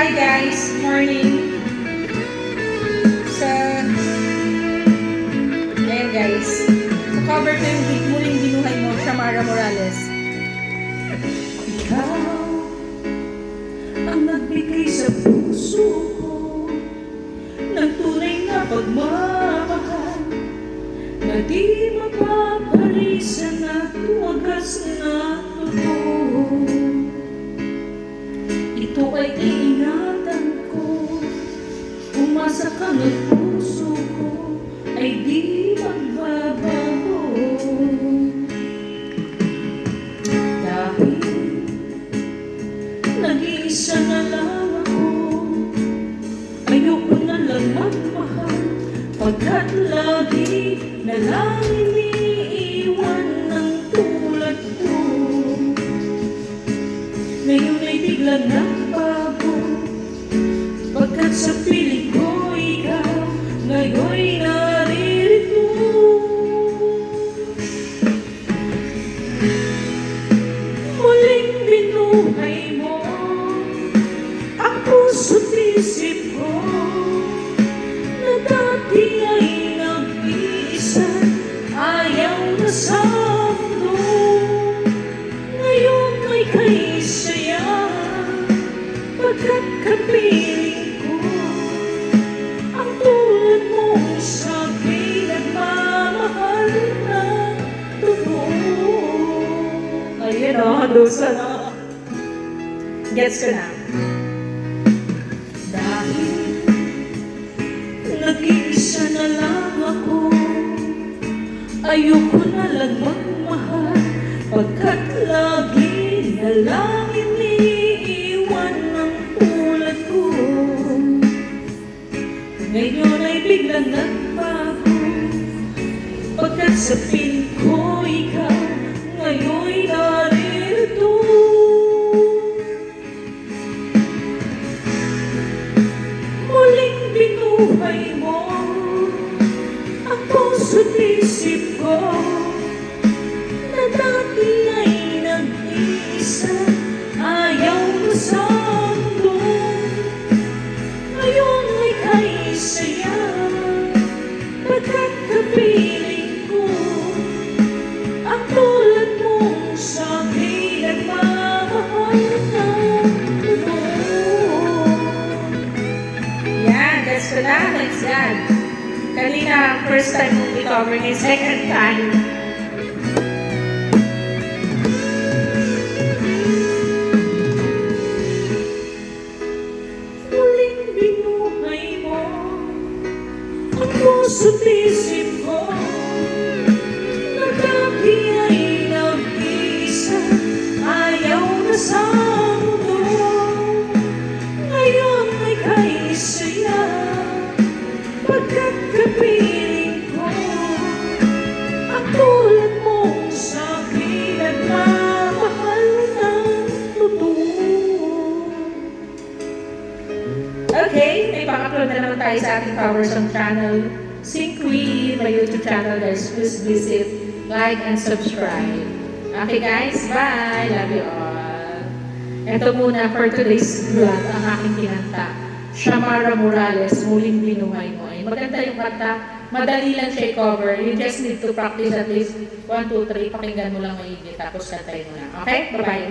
Hi guys, morning. Ayan guys. So cover ko yung muling binuhay mo, Shamara Morales. Ikaw ang nagbigay sa puso ko ng tunay na pagmamahal na di mapapalisan at wagas na totoo. Ito ay iingatan ko, umasa kang ang puso ko ay di magbabago. Dahil nag-iisa na lang ako, ayoko na lang magmahal, pagkat lagi na lang iniiwan ng tulad ko. Ngayon ay biglang nagbago, pagkat sa piling ko ikaw ngayon'y naririto. Muling binuhay mo ang puso't isip ko na dati ay nag-iisa, ayaw na sa mundo. Ngayon ay kaisaya, pagkat kapiling ko ang tulad mong sa'kin nagmamahal na totoo. Ayun o, dosa na. Gets ko na. Dahil nag-iisa na lang ako, ayoko na lang magmahal, pagkat lagi na lang iniiwan ng tulad ko. Ngayon ay biglang nagbago, pagkat sa piling ko ikaw ngayon'y naririto. Muling binuhay mo ang puso't isip ko na dati ay nag-iisa, ayaw na sa mundo. Ngayon ay kaisaya, pagkat kapiling ko ang tulad mong sa'kin nagmamahal na totoo. Yan, gets ko na. Thanks God. Kanina, first time mong i-cover niya, second time. Muling binuhay mo ang puso't isip ko na dati ay nag-iisa, ayaw na sa mundo. Ngayon ay kaisaya, pagkat kapiling ko ang tulad mong sa'kin nagmamahal ng totoo. Okay, may pang-upload na naman tayo sa ating Power Song channel. Sing Queen, my YouTube channel guys. Please visit, like, and subscribe. Okay guys, bye! Love you all. Ito muna for today's vlog ang aking kinanta. Shamara Morales, Muling Binuhay Mo. Ay, maganda yung kanta. Madali lang siya i-cover. You just need to practice at least 1, 2, 3. Pakinggan mo lang maigi. Tapos kantayin mo na. Okay? Bye-bye.